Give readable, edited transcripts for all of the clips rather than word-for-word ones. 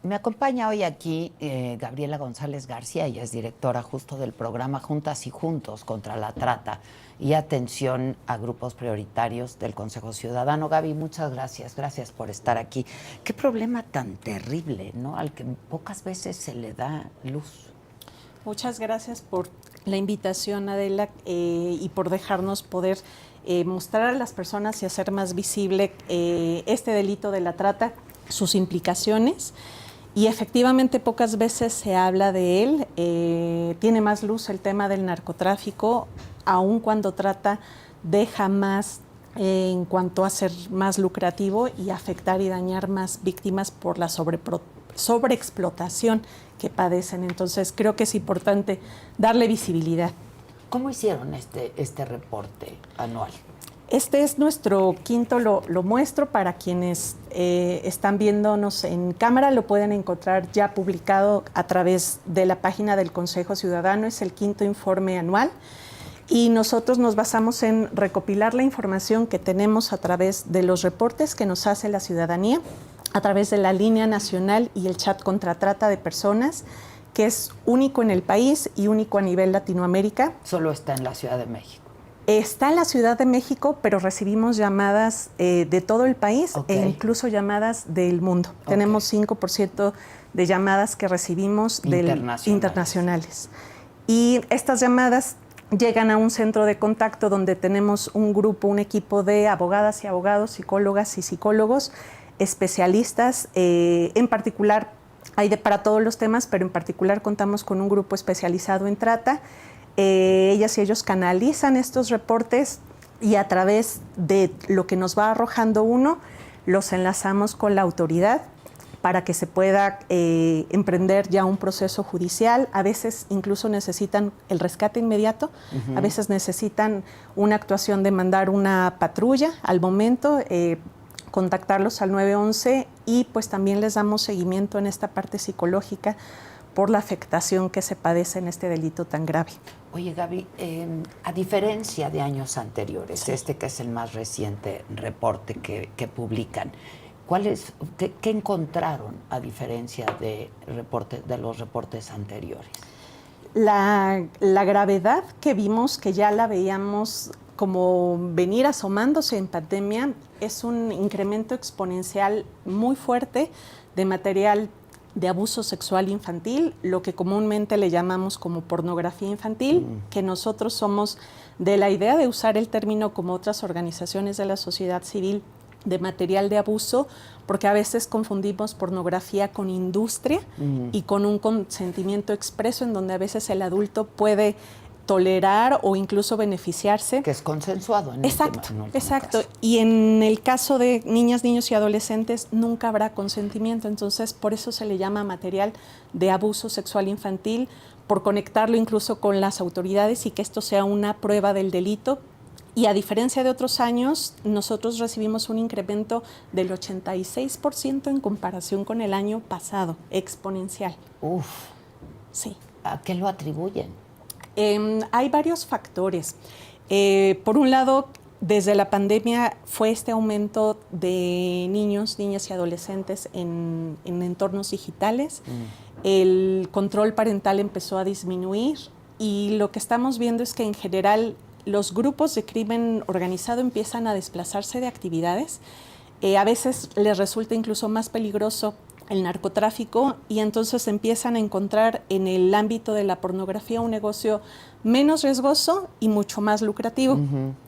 Me acompaña hoy aquí Gabriela González García, ella es directora justo del programa Juntas y Juntos contra la Trata y Atención a Grupos Prioritarios del Consejo Ciudadano. Gaby, muchas gracias, gracias por estar aquí. Qué problema tan terrible, ¿no? Al que pocas veces se le da luz. Muchas gracias por la invitación, Adela, y por dejarnos poder mostrar a las personas y hacer más visible este delito de la trata, sus implicaciones. Y efectivamente pocas veces se habla de él. Tiene más luz el tema del narcotráfico, aun cuando trata deja más en cuanto a ser más lucrativo y afectar y dañar más víctimas por la sobreexplotación que padecen. Entonces creo que es importante darle visibilidad. ¿Cómo hicieron este reporte anual? Este es nuestro quinto, lo muestro para quienes están viéndonos en cámara, lo pueden encontrar ya publicado a través de la página del Consejo Ciudadano, es el quinto informe anual y nosotros nos basamos en recopilar la información que tenemos a través de los reportes que nos hace la ciudadanía, a través de la línea nacional y el chat contra trata de personas, que es único en el país y único a nivel Latinoamérica. Solo está en la Ciudad de México. Está en la Ciudad de México, pero recibimos llamadas de todo el país e incluso llamadas del mundo. Tenemos 5% de llamadas que recibimos internacionales. Y estas llamadas llegan a un centro de contacto donde tenemos un grupo, un equipo de abogadas y abogados, psicólogas y psicólogos, especialistas. En particular, hay para todos los temas, pero en particular contamos con un grupo especializado en trata. Ellas y ellos canalizan estos reportes y a través de lo que nos va arrojando uno, los enlazamos con la autoridad para que se pueda emprender ya un proceso judicial. A veces incluso necesitan el rescate inmediato, a veces necesitan una actuación de mandar una patrulla al momento, contactarlos al 911 y pues también les damos seguimiento en esta parte psicológica por la afectación que se padece en este delito tan grave. Oye, Gaby, a diferencia de años anteriores, que es el más reciente reporte que publican, ¿qué encontraron a diferencia de los reportes anteriores? La gravedad que vimos, que ya la veíamos como venir asomándose en pandemia, es un incremento exponencial muy fuerte de material de abuso sexual infantil, lo que comúnmente le llamamos como pornografía infantil, que nosotros somos de la idea de usar el término como otras organizaciones de la sociedad civil de material de abuso, porque a veces confundimos pornografía con industria y con un consentimiento expreso en donde a veces el adulto puede tolerar o incluso beneficiarse. Que es consensuado en exacto, en exacto. caso. Y en el caso de niñas, niños y adolescentes nunca habrá consentimiento, entonces por eso se le llama material de abuso sexual infantil, por conectarlo incluso con las autoridades y que esto sea una prueba del delito. Y a diferencia de otros años, nosotros recibimos un incremento del 86% en comparación con el año pasado, exponencial. Uf. Sí. ¿A qué lo atribuyen? Hay varios factores. Por un lado, desde la pandemia fue este aumento de niños, niñas y adolescentes en entornos digitales. El control parental empezó a disminuir y lo que estamos viendo es que en general los grupos de crimen organizado empiezan a desplazarse de actividades. A veces les resulta incluso más peligroso el narcotráfico y entonces empiezan a encontrar en el ámbito de la pornografía un negocio menos riesgoso y mucho más lucrativo.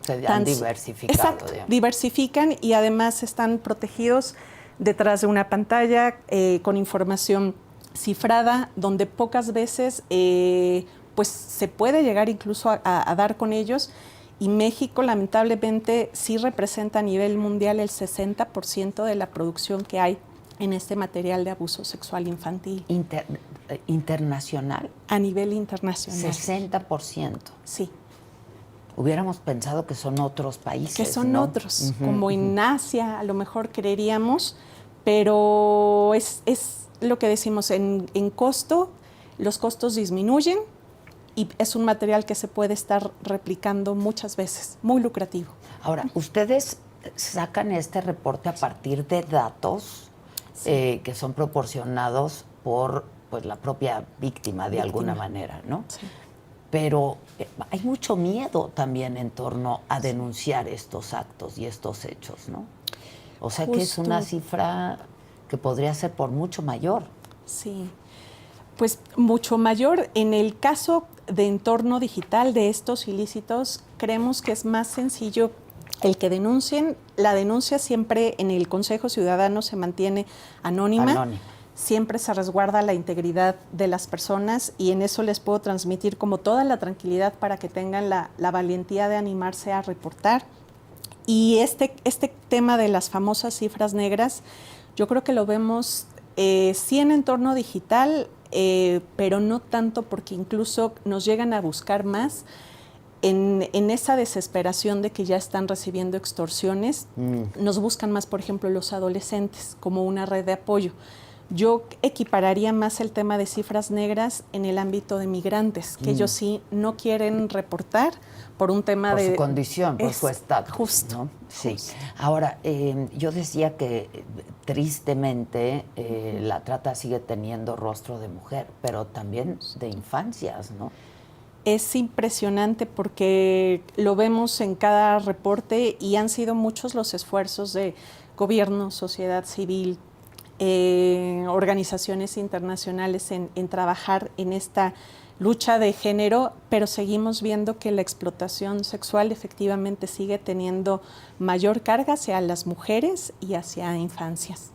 Se han diversificado. Exacto, diversifican y además están protegidos detrás de una pantalla con información cifrada, donde pocas veces pues se puede llegar incluso a dar con ellos. Y México, lamentablemente, sí representa a nivel mundial el 60% de la producción que hay en este material de abuso sexual infantil. ¿Internacional? A nivel internacional. 60%. Sí. Hubiéramos pensado que son otros países, que son ¿no? otros, como en Asia, a lo mejor creeríamos, pero es lo que decimos, en costo, los costos disminuyen y es un material que se puede estar replicando muchas veces, muy lucrativo. Ahora, ¿ustedes sacan este reporte a partir de datos que son proporcionados por pues, la propia víctima de alguna manera, ¿no? Sí. Pero hay mucho miedo también en torno a denunciar estos actos y estos hechos, ¿no? O sea que es una cifra que podría ser por mucho mayor. Sí, pues mucho mayor. En el caso de entorno digital de estos ilícitos, creemos que es más sencillo el que denuncien. La denuncia siempre en el Consejo Ciudadano se mantiene anónima. Siempre se resguarda la integridad de las personas y en eso les puedo transmitir como toda la tranquilidad para que tengan la valentía de animarse a reportar. Y este tema de las famosas cifras negras, yo creo que lo vemos sí en entorno digital, pero no tanto porque incluso nos llegan a buscar más en esa desesperación de que ya están recibiendo extorsiones. Nos buscan más, por ejemplo, los adolescentes como una red de apoyo. Yo equipararía más el tema de cifras negras en el ámbito de migrantes, que ellos sí no quieren reportar por un tema por de... su condición, por su estatus. Justo. ¿No? Sí. Justo. Ahora, yo decía que tristemente la trata sigue teniendo rostro de mujer, pero también de infancias, ¿no? Es impresionante porque lo vemos en cada reporte y han sido muchos los esfuerzos de gobierno, sociedad civil, organizaciones internacionales en trabajar en esta lucha de género, pero seguimos viendo que la explotación sexual efectivamente sigue teniendo mayor carga hacia las mujeres y hacia infancias.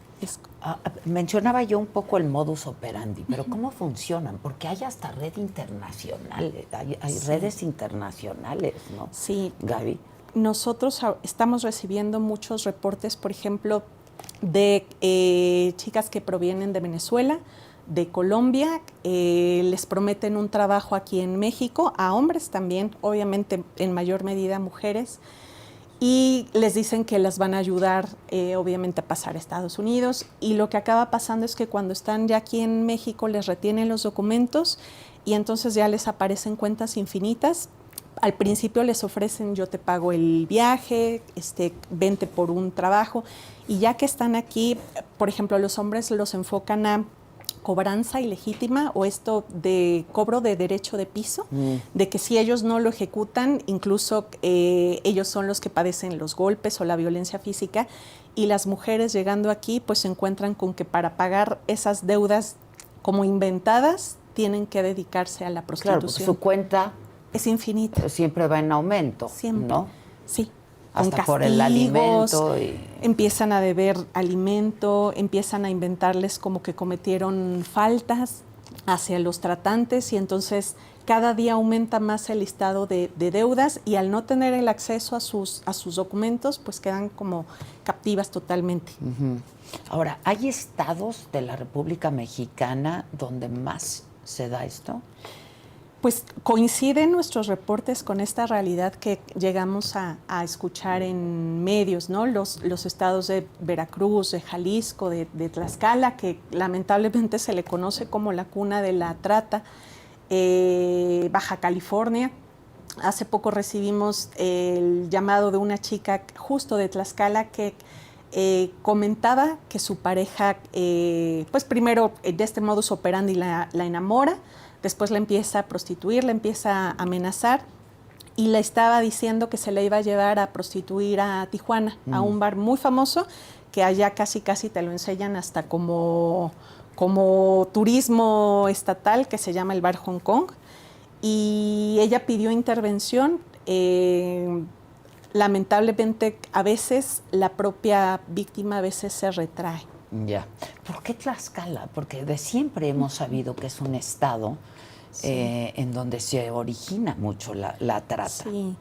Mencionaba yo un poco el modus operandi, pero ¿cómo funcionan? Porque hay hasta red internacional, hay redes internacionales, ¿no? Sí. Gaby. Nosotros estamos recibiendo muchos reportes, por ejemplo, de chicas que provienen de Venezuela, de Colombia, les prometen un trabajo aquí en México, a hombres también, obviamente en mayor medida mujeres, y les dicen que las van a ayudar, obviamente, a pasar a Estados Unidos. Y lo que acaba pasando es que cuando están ya aquí en México les retienen los documentos y entonces ya les aparecen cuentas infinitas. Al principio les ofrecen, yo te pago el viaje, vente por un trabajo. Y ya que están aquí, por ejemplo, los hombres los enfocan a cobranza ilegítima o esto de cobro de derecho de piso, de que si ellos no lo ejecutan, incluso ellos son los que padecen los golpes o la violencia física, y las mujeres llegando aquí pues se encuentran con que para pagar esas deudas como inventadas tienen que dedicarse a la prostitución. Claro, su cuenta es infinita. Siempre va en aumento, siempre, ¿no? Sí. Hasta castigos, por el alimento. Empiezan a deber alimento, empiezan a inventarles como que cometieron faltas hacia los tratantes y entonces cada día aumenta más el listado de deudas y al no tener el acceso a sus documentos, pues quedan como captivas totalmente. Ahora, ¿hay estados de la República Mexicana donde más se da esto? Pues coinciden nuestros reportes con esta realidad que llegamos a escuchar en medios, ¿no? Los estados de Veracruz, de Jalisco, de Tlaxcala, que lamentablemente se le conoce como la cuna de la trata, Baja California. Hace poco recibimos el llamado de una chica justo de Tlaxcala que comentaba que su pareja, pues primero de este modus operandi la enamora, después la empieza a prostituir, la empieza a amenazar y le estaba diciendo que se la iba a llevar a prostituir a Tijuana, a un bar muy famoso, que allá casi te lo enseñan hasta como turismo estatal, que se llama el Bar Hong Kong. Y ella pidió intervención. Lamentablemente, a veces la propia víctima a veces se retrae. Ya. ¿Por qué Tlaxcala? Porque de siempre hemos sabido que es un estado en donde se origina mucho la trata. Sí,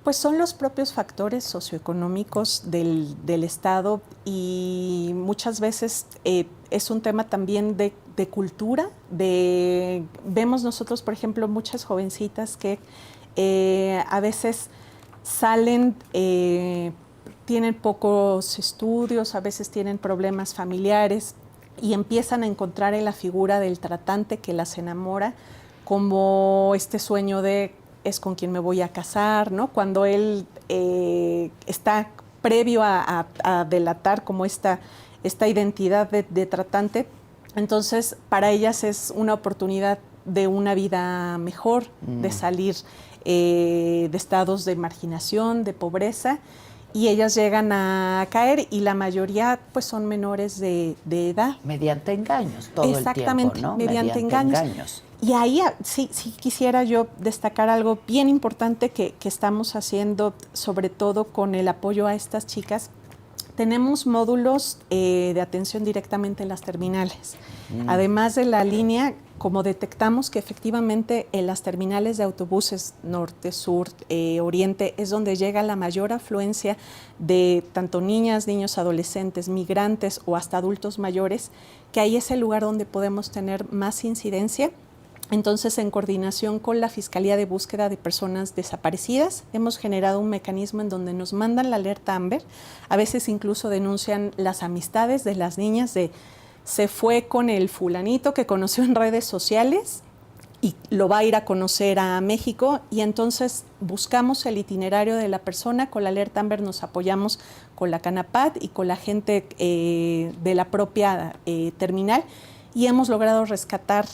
pues son los propios factores socioeconómicos del estado y muchas veces es un tema también de cultura. Vemos nosotros, por ejemplo, muchas jovencitas que a veces salen... tienen pocos estudios, a veces tienen problemas familiares y empiezan a encontrar en la figura del tratante que las enamora como este sueño de es con quien me voy a casar, ¿no? Cuando él está previo a delatar como esta esta identidad de tratante. Entonces, para ellas es una oportunidad de una vida mejor, de salir de estados de marginación, de pobreza, y ellas llegan a caer y la mayoría pues son menores de edad. Mediante engaños todo el tiempo, Exactamente, ¿no? mediante engaños. Y ahí sí quisiera yo destacar algo bien importante que estamos haciendo, sobre todo con el apoyo a estas chicas. Tenemos módulos de atención directamente en las terminales. Además de la línea, como detectamos que efectivamente en las terminales de autobuses norte, sur, oriente, es donde llega la mayor afluencia de tanto niñas, niños, adolescentes, migrantes o hasta adultos mayores, que ahí es el lugar donde podemos tener más incidencia. Entonces, en coordinación con la Fiscalía de Búsqueda de Personas Desaparecidas, hemos generado un mecanismo en donde nos mandan la alerta Amber. A veces incluso denuncian las amistades de las niñas de se fue con el fulanito que conoció en redes sociales y lo va a ir a conocer a México, y entonces buscamos el itinerario de la persona. Con la alerta Amber nos apoyamos con la Canapat y con la gente de la propia terminal, y hemos logrado rescatar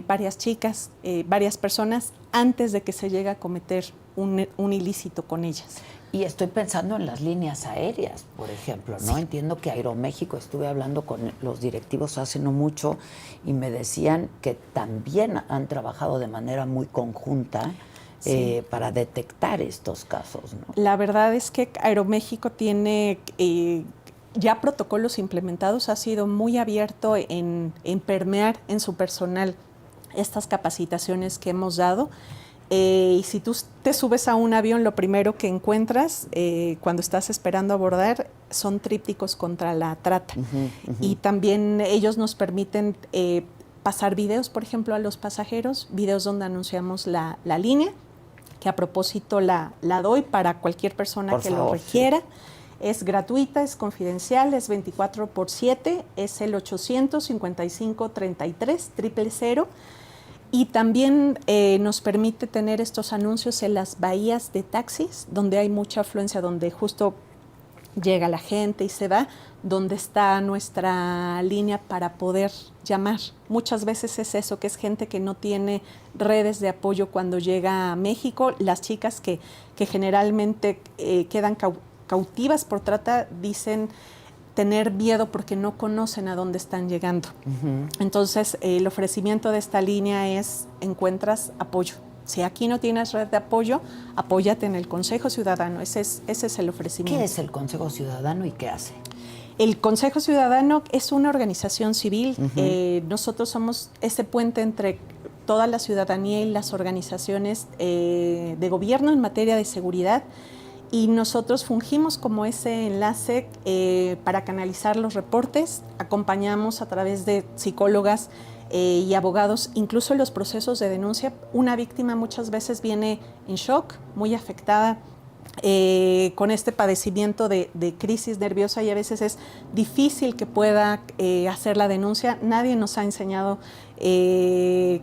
varias chicas, varias personas, antes de que se llegue a cometer un ilícito con ellas. Y estoy pensando en las líneas aéreas, por ejemplo, ¿no? Sí. Entiendo que Aeroméxico, estuve hablando con los directivos hace no mucho y me decían que también han trabajado de manera muy conjunta para detectar estos casos, ¿no? La verdad es que Aeroméxico tiene ya protocolos implementados, ha sido muy abierto en permear en su personal estas capacitaciones que hemos dado. Y si tú te subes a un avión, lo primero que encuentras cuando estás esperando abordar son trípticos contra la trata. Y también ellos nos permiten pasar videos, por ejemplo, a los pasajeros, videos donde anunciamos la línea, que a propósito la doy para cualquier persona por que favor, lo requiera. Sí. Es gratuita, es confidencial, es 24/7, es el 855-33-000. Y también nos permite tener estos anuncios en las bahías de taxis, donde hay mucha afluencia, donde justo llega la gente y se va, donde está nuestra línea para poder llamar. Muchas veces es eso, que es gente que no tiene redes de apoyo cuando llega a México. Las chicas que generalmente quedan cautivas por trata dicen tener miedo porque no conocen a dónde están llegando. Entonces, el ofrecimiento de esta línea es, encuentras apoyo. Si aquí no tienes red de apoyo, apóyate en el Consejo Ciudadano. Ese es el ofrecimiento. ¿Qué es el Consejo Ciudadano y qué hace? El Consejo Ciudadano es una organización civil. Nosotros somos ese puente entre toda la ciudadanía y las organizaciones de gobierno en materia de seguridad. Y nosotros fungimos como ese enlace para canalizar los reportes, acompañamos a través de psicólogas y abogados, incluso en los procesos de denuncia. Una víctima muchas veces viene en shock, muy afectada, con este padecimiento de crisis nerviosa, y a veces es difícil que pueda hacer la denuncia. Nadie nos ha enseñado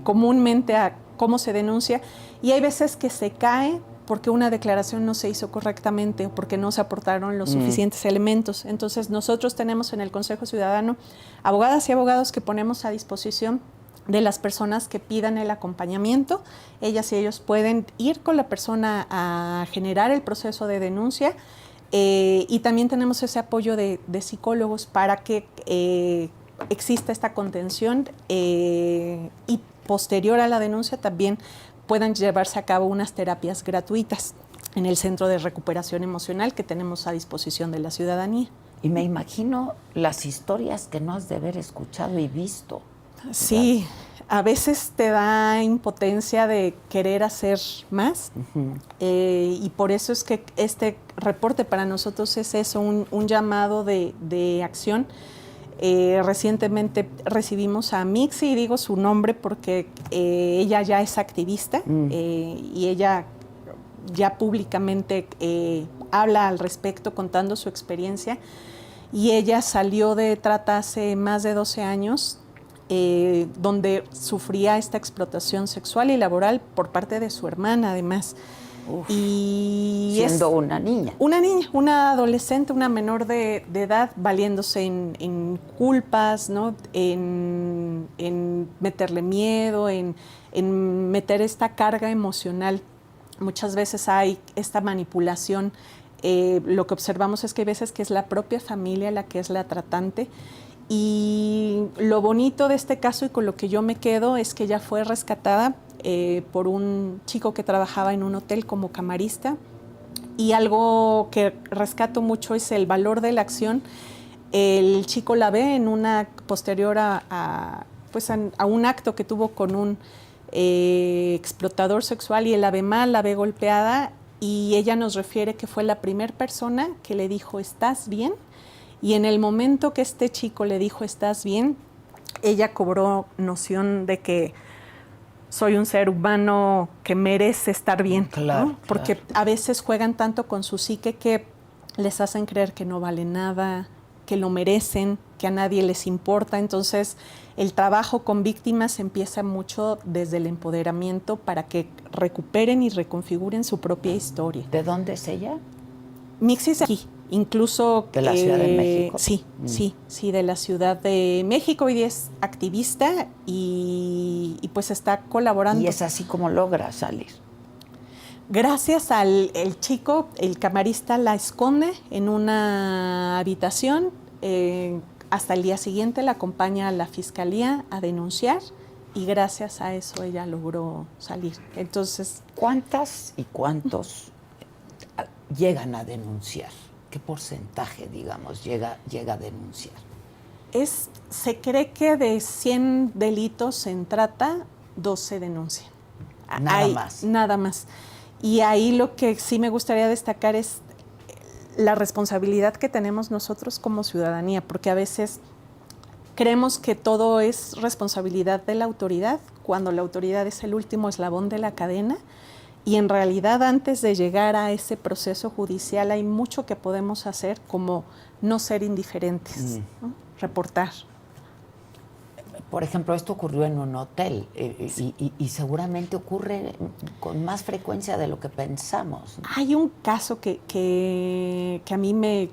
comúnmente a cómo se denuncia, y hay veces que se cae porque una declaración no se hizo correctamente o porque no se aportaron los suficientes elementos. Entonces, nosotros tenemos en el Consejo Ciudadano abogadas y abogados que ponemos a disposición de las personas que pidan el acompañamiento. Ellas y ellos pueden ir con la persona a generar el proceso de denuncia, y también tenemos ese apoyo de psicólogos para que exista esta contención y posterior a la denuncia también puedan llevarse a cabo unas terapias gratuitas en el Centro de Recuperación Emocional que tenemos a disposición de la ciudadanía. Y me imagino las historias que no has de haber escuchado y visto. Sí, a veces te da impotencia de querer hacer más, y por eso es que este reporte para nosotros es eso, un llamado de acción. Recientemente recibimos a Mixi, y digo su nombre porque ella ya es activista, y ella ya públicamente habla al respecto contando su experiencia, y ella salió de trata hace más de 12 años, donde sufría esta explotación sexual y laboral por parte de su hermana además. Uf, y siendo una niña. Una niña, una adolescente, una menor de edad, valiéndose en culpas, ¿no? En meterle miedo, en meter esta carga emocional. Muchas veces hay esta manipulación. Lo que observamos es que hay veces que es la propia familia la que es la tratante. Y lo bonito de este caso y con lo que yo me quedo es que ella fue rescatada por un chico que trabajaba en un hotel como camarista. Y algo que rescato mucho es el valor de la acción. El chico la ve en una posterior a un acto que tuvo con un explotador sexual y él la ve mal, la ve golpeada y ella nos refiere que fue la primera persona que le dijo, ¿estás bien? Y en el momento que este chico le dijo, ¿estás bien?, ella cobró noción de que soy un ser humano que merece estar bien, claro, ¿no? Porque claro. a veces juegan tanto con su psique que les hacen creer que no vale nada, que lo merecen, que a nadie les importa. Entonces, el trabajo con víctimas empieza mucho desde el empoderamiento para que recuperen y reconfiguren su propia historia. ¿De dónde es ella? Mixi es aquí. Incluso... ¿De la Ciudad de México? Sí, de la Ciudad de México. Hoy es activista y pues está colaborando. Y es así como logra salir. Gracias al chico, el camarista la esconde en una habitación. Hasta el día siguiente la acompaña a la fiscalía a denunciar y gracias a eso ella logró salir. Entonces, ¿cuántas y cuántos llegan a denunciar? ¿Qué porcentaje, digamos, llega a denunciar? Se cree que de 100 delitos en trata, 12 denuncian. Nada más. Y ahí lo que sí me gustaría destacar es la responsabilidad que tenemos nosotros como ciudadanía, porque a veces creemos que todo es responsabilidad de la autoridad, cuando la autoridad es el último eslabón de la cadena. Y en realidad, antes de llegar a ese proceso judicial, hay mucho que podemos hacer, como no ser indiferentes, ¿no? Reportar. Por ejemplo, esto ocurrió en un hotel y seguramente ocurre con más frecuencia de lo que pensamos, ¿no? Hay un caso que a mí me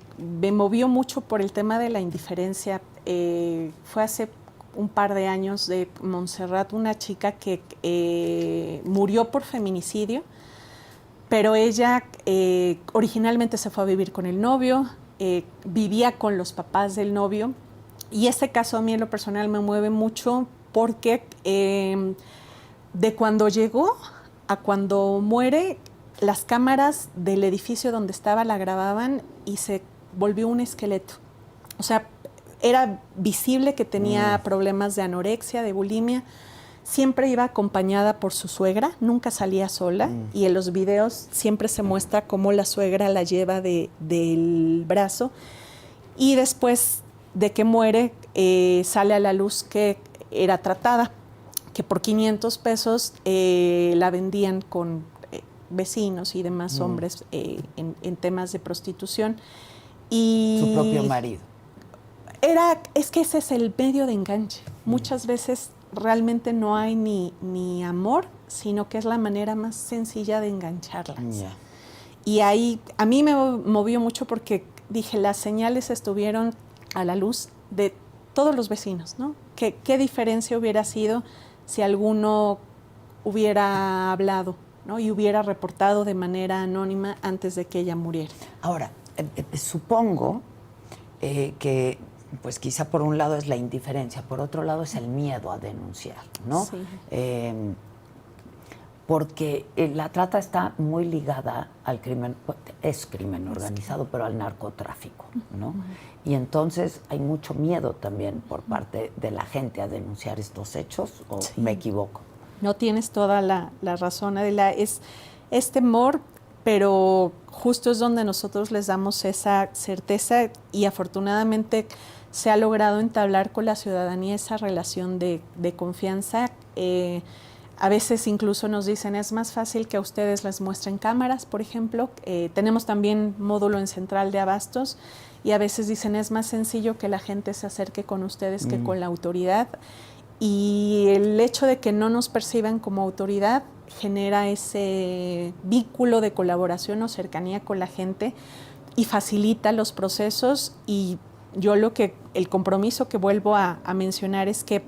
movió mucho por el tema de la indiferencia. Fue hace un par de años, de Montserrat, una chica que murió por feminicidio, pero ella originalmente se fue a vivir con el novio, vivía con los papás del novio, y ese caso a mí en lo personal me mueve mucho porque de cuando llegó a cuando muere, las cámaras del edificio donde estaba la grababan y se volvió un esqueleto. O sea, era visible que tenía problemas de anorexia, de bulimia. Siempre iba acompañada por su suegra, nunca salía sola. Y en los videos siempre se muestra cómo la suegra la lleva del brazo. Y después de que muere, sale a la luz que era tratada, que por 500 pesos la vendían con vecinos y demás hombres en temas de prostitución. Y su propio marido. Es que ese es el medio de enganche. Muchas veces realmente no hay ni amor, sino que es la manera más sencilla de engancharlas. Yeah. Y ahí a mí me movió mucho porque dije, las señales estuvieron a la luz de todos los vecinos, ¿no? ¿Qué diferencia hubiera sido si alguno hubiera hablado, ¿no? Y hubiera reportado de manera anónima antes de que ella muriera? Ahora, supongo que pues quizá por un lado es la indiferencia, por otro lado es el miedo a denunciar, ¿no? Sí. Porque la trata está muy ligada al crimen, es crimen organizado, pero al narcotráfico, ¿no? Y entonces hay mucho miedo también por parte de la gente a denunciar estos hechos, ¿o me equivoco? No, tienes toda la razón, Adela. Es temor, pero justo es donde nosotros les damos esa certeza y afortunadamente se ha logrado entablar con la ciudadanía esa relación de confianza. A veces incluso nos dicen, es más fácil que a ustedes les muestren cámaras, por ejemplo. Tenemos también módulo en Central de Abastos y a veces dicen, es más sencillo que la gente se acerque con ustedes que con la autoridad. Y el hecho de que no nos perciban como autoridad genera ese vínculo de colaboración o cercanía con la gente y facilita los procesos. Y yo el compromiso que vuelvo a mencionar es que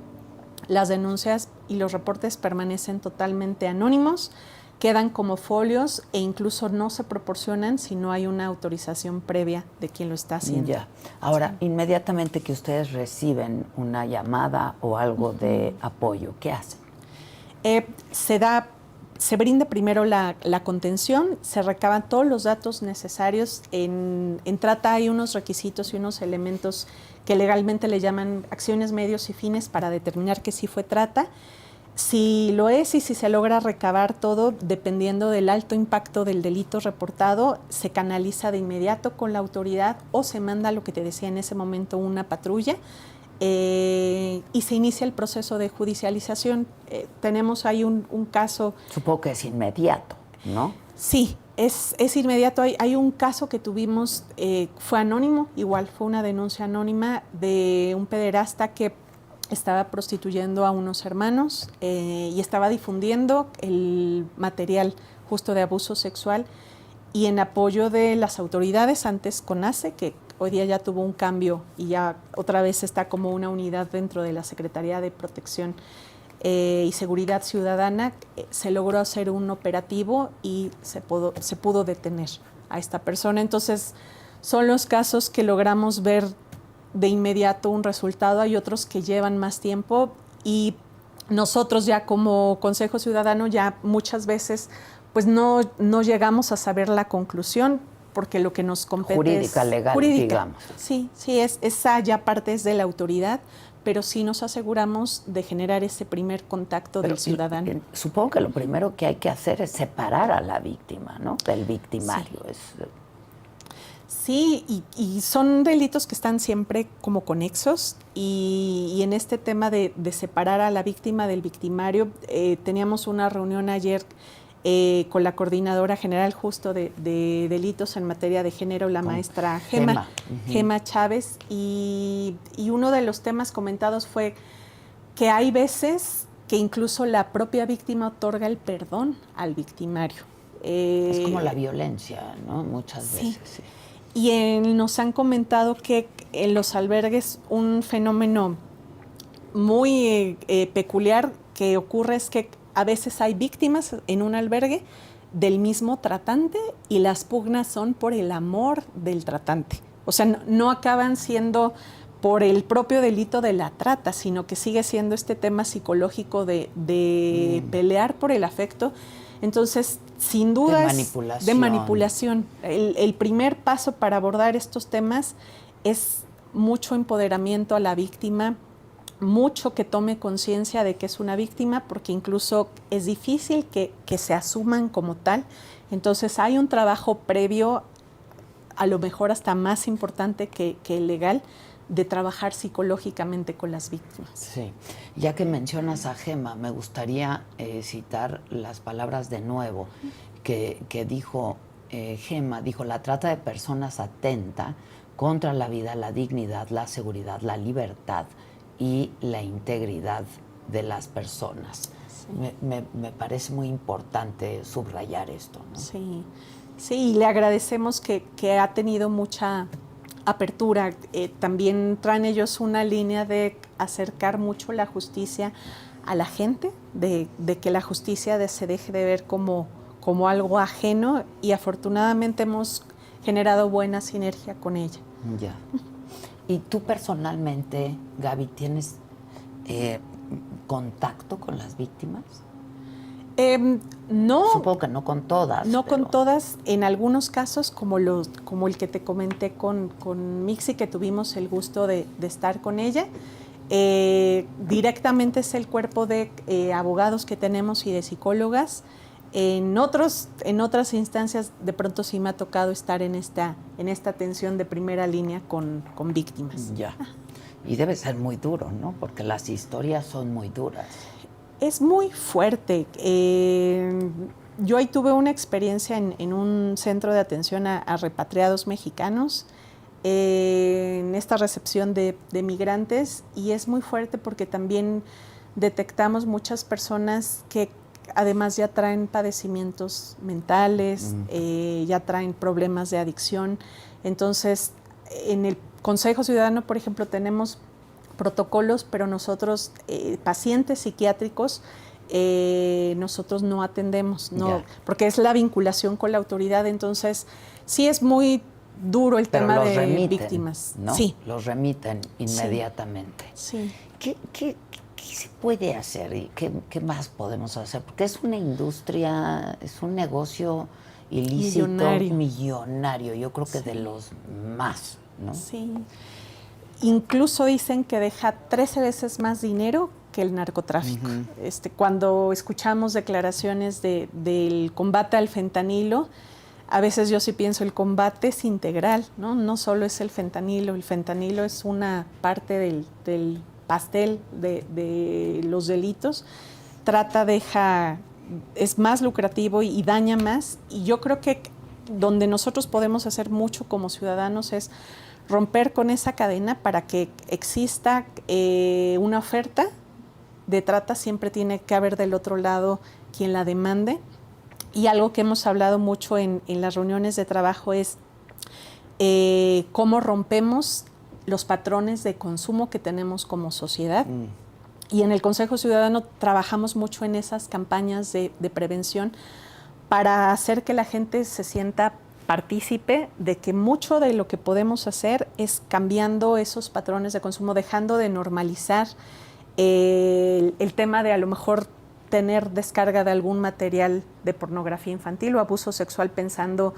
las denuncias y los reportes permanecen totalmente anónimos, quedan como folios e incluso no se proporcionan si no hay una autorización previa de quien lo está haciendo. Ya. Ahora, sí, inmediatamente que ustedes reciben una llamada o algo de apoyo, ¿qué hacen? Se brinda primero la contención, se recaban todos los datos necesarios. En trata hay unos requisitos y unos elementos que legalmente le llaman acciones, medios y fines para determinar que sí fue trata. Si lo es y si se logra recabar todo, dependiendo del alto impacto del delito reportado, se canaliza de inmediato con la autoridad o se manda, lo que te decía en ese momento, una patrulla. Y se inicia el proceso de judicialización. Tenemos ahí un caso... Supongo que es inmediato, ¿no? Sí, es inmediato. Hay un caso que tuvimos, fue anónimo, igual fue una denuncia anónima de un pederasta que estaba prostituyendo a unos hermanos y estaba difundiendo el material justo de abuso sexual, y en apoyo de las autoridades, antes CONACE, que hoy día ya tuvo un cambio y ya otra vez está como una unidad dentro de la Secretaría de Protección y Seguridad Ciudadana, se logró hacer un operativo y se pudo detener a esta persona. Entonces, son los casos que logramos ver de inmediato un resultado. Hay otros que llevan más tiempo, y nosotros ya como Consejo Ciudadano ya muchas veces pues no llegamos a saber la conclusión, porque lo que nos compete jurídica, es legal, jurídica. Digamos. Sí, esa ya parte es de la autoridad, pero sí nos aseguramos de generar ese primer contacto del ciudadano. Supongo que lo primero que hay que hacer es separar a la víctima, ¿no?, del victimario. Sí, y son delitos que están siempre como conexos, y en este tema de separar a la víctima del victimario, teníamos una reunión ayer con la Coordinadora General justo de Delitos en Materia de Género, la maestra Gema Chávez, y uno de los temas comentados fue que hay veces que incluso la propia víctima otorga el perdón al victimario. Es como la violencia, ¿no?, muchas veces. Sí. Y nos han comentado que en los albergues un fenómeno muy peculiar que ocurre es que a veces hay víctimas en un albergue del mismo tratante y las pugnas son por el amor del tratante. O sea, no acaban siendo por el propio delito de la trata, sino que sigue siendo este tema psicológico de pelear por el afecto. Entonces, sin dudas, de manipulación. El primer paso para abordar estos temas es mucho empoderamiento a la víctima, mucho que tome conciencia de que es una víctima, porque incluso es difícil que se asuman como tal. Entonces hay un trabajo previo, a lo mejor hasta más importante que el legal, de trabajar psicológicamente con las víctimas. Sí. Ya que mencionas a Gema, me gustaría citar las palabras de nuevo que dijo Gema. Dijo: la trata de personas atenta contra la vida, la dignidad, la seguridad, la libertad y la integridad de las personas. Sí. Me parece muy importante subrayar esto, ¿no? Sí, sí, y le agradecemos que ha tenido mucha apertura. También traen ellos una línea de acercar mucho la justicia a la gente, de que la justicia se deje de ver como algo ajeno, y afortunadamente hemos generado buena sinergia con ella. Ya. ¿Y tú personalmente, Gaby, tienes contacto con las víctimas? No. Supongo que no con todas. No con todas. En algunos casos, como el que te comenté con Mixi, que tuvimos el gusto de estar con ella, directamente es el cuerpo de abogados que tenemos y de psicólogas. En otras instancias, de pronto sí me ha tocado estar en esta atención de primera línea con víctimas. Ya. Y debe ser muy duro, ¿no? Porque las historias son muy duras. Es muy fuerte. Yo ahí tuve una experiencia en un centro de atención a repatriados mexicanos, en esta recepción de migrantes, y es muy fuerte porque también detectamos muchas personas que además ya traen padecimientos mentales, ya traen problemas de adicción. Entonces, en el Consejo Ciudadano, por ejemplo, tenemos protocolos, pero nosotros, pacientes psiquiátricos, nosotros no atendemos, porque es la vinculación con la autoridad. Entonces, sí es muy duro el tema de víctimas. ¿No? Sí. Los remiten inmediatamente. Sí. ¿Qué se puede hacer y qué más podemos hacer? Porque es una industria, es un negocio ilícito, millonario. Yo creo que de los más, ¿no? Sí. Incluso dicen que deja 13 veces más dinero que el narcotráfico. Cuando escuchamos declaraciones del combate al fentanilo, a veces yo sí pienso el combate es integral, ¿no? No solo es el fentanilo es una parte del pastel de los delitos. Trata, es más lucrativo y daña más. Y yo creo que donde nosotros podemos hacer mucho como ciudadanos es romper con esa cadena para que exista una oferta de trata. Siempre tiene que haber del otro lado quien la demande. Y algo que hemos hablado mucho en las reuniones de trabajo es cómo rompemos los patrones de consumo que tenemos como sociedad. Y en el Consejo Ciudadano trabajamos mucho en esas campañas de prevención para hacer que la gente se sienta partícipe de que mucho de lo que podemos hacer es cambiando esos patrones de consumo, dejando de normalizar el tema de a lo mejor tener descarga de algún material de pornografía infantil o abuso sexual pensando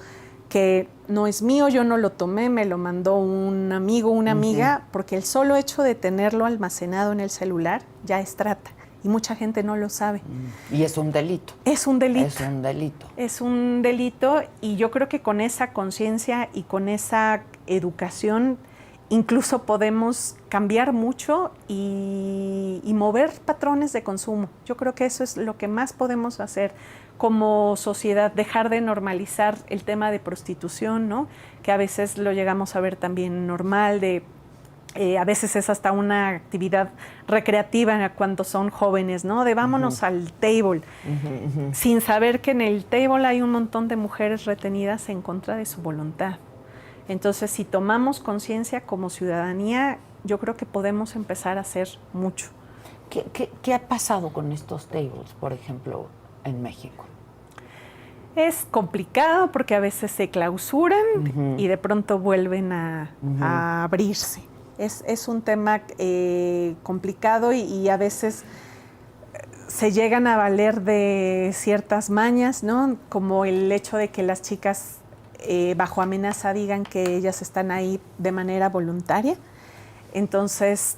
que no es mío, yo no lo tomé, me lo mandó un amigo, una amiga, porque el solo hecho de tenerlo almacenado en el celular ya es trata. Y mucha gente no lo sabe. Y es un delito. Es un delito. Es un delito. Es un delito, y yo creo que con esa conciencia y con esa educación incluso podemos cambiar mucho y mover patrones de consumo. Yo creo que eso es lo que más podemos hacer como sociedad, dejar de normalizar el tema de prostitución, ¿no? Que a veces lo llegamos a ver también normal, a veces es hasta una actividad recreativa cuando son jóvenes, ¿no? De vámonos al table, sin saber que en el table hay un montón de mujeres retenidas en contra de su voluntad. Entonces, si tomamos conciencia como ciudadanía, yo creo que podemos empezar a hacer mucho. ¿Qué ha pasado con estos tables, por ejemplo, en México? Es complicado porque a veces se clausuran y de pronto vuelven a abrirse. Es un tema complicado y a veces se llegan a valer de ciertas mañas, ¿no? Como el hecho de que las chicas bajo amenaza digan que ellas están ahí de manera voluntaria. Entonces,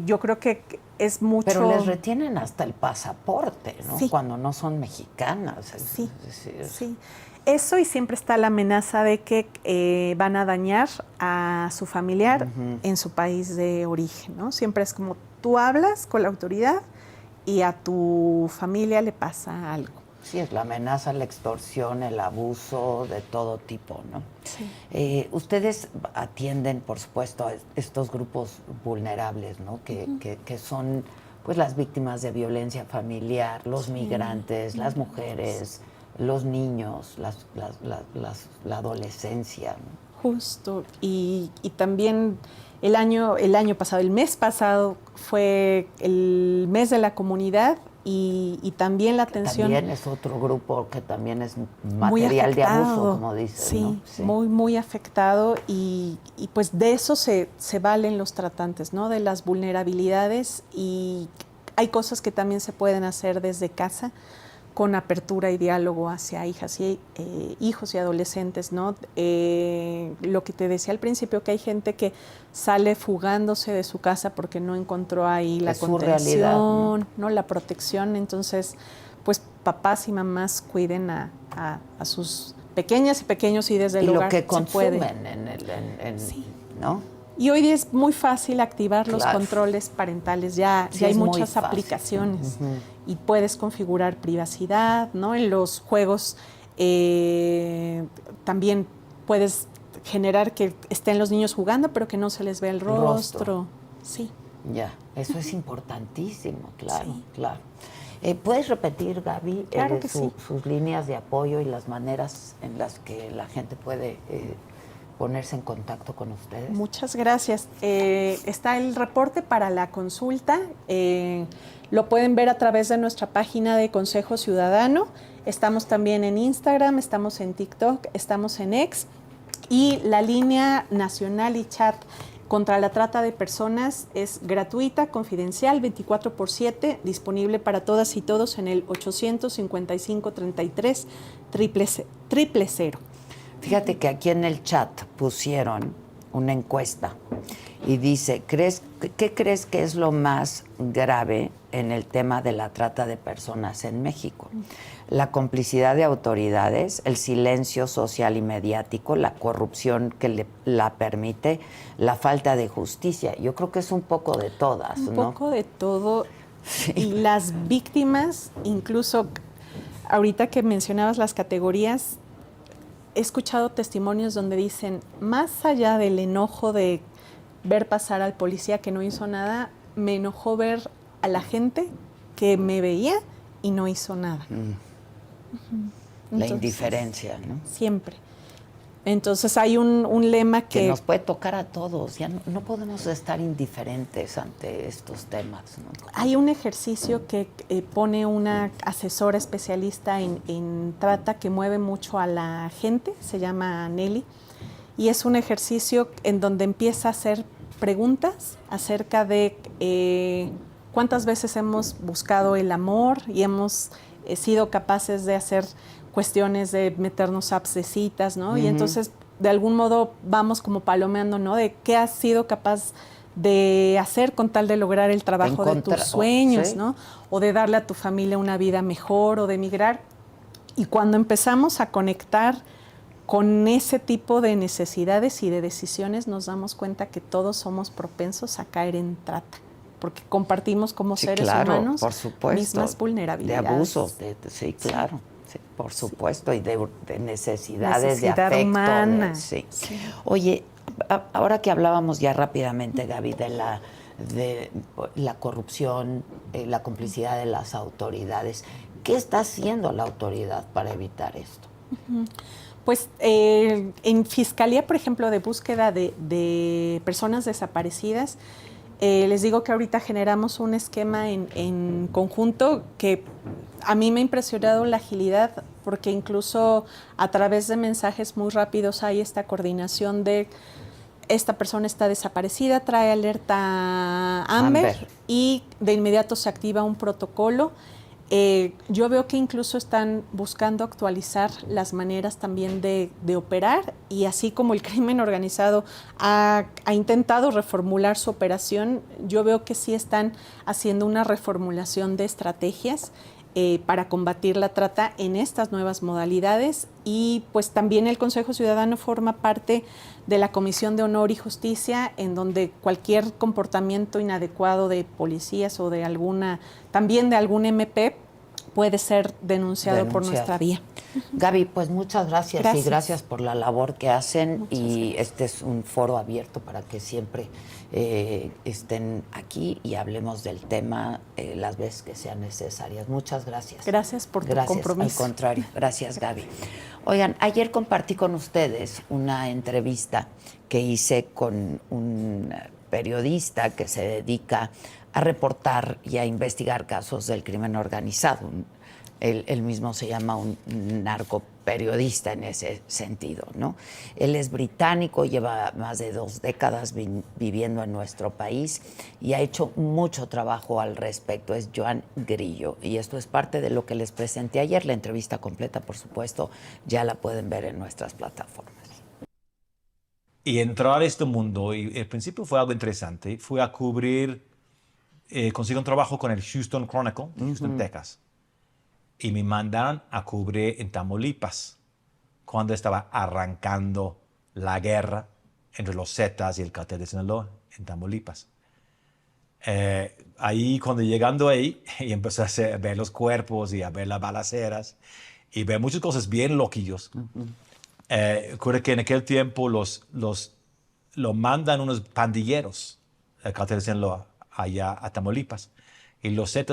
yo creo que es mucho... Pero les retienen hasta el pasaporte, ¿no? Sí. Cuando no son mexicanas. Sí. Eso, y siempre está la amenaza de que van a dañar a su familiar en su país de origen, ¿no? Siempre es como tú hablas con la autoridad y a tu familia le pasa algo. Sí, es la amenaza, la extorsión, el abuso de todo tipo, ¿no? Sí. Ustedes atienden, por supuesto, a estos grupos vulnerables, ¿no? Que son, pues, las víctimas de violencia familiar, los migrantes, las mujeres, los niños, la adolescencia, ¿no? Justo. Y también el año pasado, el mes pasado, fue el mes de la comunidad. Y también la atención... También es otro grupo que también es material de abuso, como dices, sí, ¿no? Sí, muy afectado, y pues de eso se valen los tratantes, ¿no? De las vulnerabilidades, y hay cosas que también se pueden hacer desde casa con apertura y diálogo hacia hijas y hijos y adolescentes, ¿no? Lo que te decía al principio, que hay gente que sale fugándose de su casa porque no encontró ahí la contención, ¿no? La protección. Entonces, pues papás y mamás cuiden a sus pequeñas y pequeños, y desde el hogar lo que consumen sí. ¿no? Y hoy es muy fácil activar los controles parentales, ya hay muchas aplicaciones y puedes configurar privacidad, ¿no? En los juegos también puedes generar que estén los niños jugando, pero que no se les vea el rostro. Sí. Ya, eso es importantísimo, claro, sí. claro. ¿Puedes repetir, Gaby, Claro que sí. sus líneas de apoyo y las maneras en las que la gente puede ponerse en contacto con ustedes? Muchas gracias. Está el reporte para la consulta. Lo pueden ver a través de nuestra página de Consejo Ciudadano. Estamos también en Instagram, estamos en TikTok, estamos en X. Y la línea nacional y chat contra la trata de personas es gratuita, confidencial, 24/7, disponible para todas y todos en el 800-5533-000. Fíjate que aquí en el chat pusieron una encuesta y dice, ¿qué crees que es lo más grave en el tema de la trata de personas en México? La complicidad de autoridades, el silencio social y mediático, la corrupción que la permite, la falta de justicia. Yo creo que es un poco de todas, ¿no? Un poco de todo. Sí. Y las víctimas, incluso ahorita que mencionabas las categorías, he escuchado testimonios donde dicen, más allá del enojo de ver pasar al policía que no hizo nada, me enojó ver a la gente que me veía y no hizo nada. La indiferencia, ¿no? Siempre. Entonces hay un lema que nos puede tocar a todos. Ya no podemos estar indiferentes ante estos temas, ¿no? Hay un ejercicio que pone una asesora especialista en trata que mueve mucho a la gente, se llama Nelly, y es un ejercicio en donde empieza a hacer preguntas acerca de cuántas veces hemos buscado el amor y hemos sido capaces de hacer cuestiones de meternos apps de citas, ¿no? Y entonces, de algún modo, vamos como palomeando, ¿no? De qué has sido capaz de hacer con tal de lograr el trabajo de tus sueños, ¿sí? ¿No? O de darle a tu familia una vida mejor o de emigrar. Y cuando empezamos a conectar con ese tipo de necesidades y de decisiones, nos damos cuenta que todos somos propensos a caer en trata, porque compartimos como seres humanos, por supuesto, mismas vulnerabilidades. De abusos, sí, claro. Sí, por supuesto, y de necesidades necesidad de afecto. Humana. Sí. Oye, ahora que hablábamos ya rápidamente, Gaby, de la corrupción, la complicidad de las autoridades, ¿qué está haciendo la autoridad para evitar esto? Pues en Fiscalía, por ejemplo, de búsqueda de personas desaparecidas, les digo que ahorita generamos un esquema en conjunto que a mí me ha impresionado la agilidad, porque incluso a través de mensajes muy rápidos hay esta coordinación de esta persona está desaparecida, trae alerta Amber y de inmediato se activa un protocolo. Yo veo que incluso están buscando actualizar las maneras también de operar, y así como el crimen organizado ha intentado reformular su operación, yo veo que sí están haciendo una reformulación de estrategias para combatir la trata en estas nuevas modalidades. Y pues también el Consejo Ciudadano forma parte de la Comisión de Honor y Justicia, en donde cualquier comportamiento inadecuado de policías o de también de algún MP puede ser denunciado por nuestra vía. Gaby, pues muchas gracias y gracias por la labor que hacen. Este es un foro abierto para que siempre estén aquí y hablemos del tema las veces que sean necesarias. Muchas gracias. Gracias por tu compromiso. Al contrario, gracias, Gaby. Oigan, ayer compartí con ustedes una entrevista que hice con un periodista que se dedica a reportar y a investigar casos del crimen organizado. Él mismo se llama un narcoperiodista en ese sentido, ¿no? Él es británico, lleva más de 2 décadas viviendo en nuestro país y ha hecho mucho trabajo al respecto. Es Joan Grillo, y esto es parte de lo que les presenté ayer. La entrevista completa, por supuesto, ya la pueden ver en nuestras plataformas. Y entrar a este mundo, y al principio fue algo interesante, fue a cubrir, conseguí un trabajo con el Houston Chronicle, Houston, Texas. Y me mandaron a cubrir en Tamaulipas, cuando estaba arrancando la guerra entre los Zetas y el Cartel de Sinaloa, en Tamaulipas. Ahí, cuando llegando ahí, y empecé a ver los cuerpos y a ver las balaceras, y ver muchas cosas bien loquillos. Ocurre que en aquel tiempo lo mandan unos pandilleros, el Cartel de Sinaloa, allá a Tamaulipas. Y los Zetas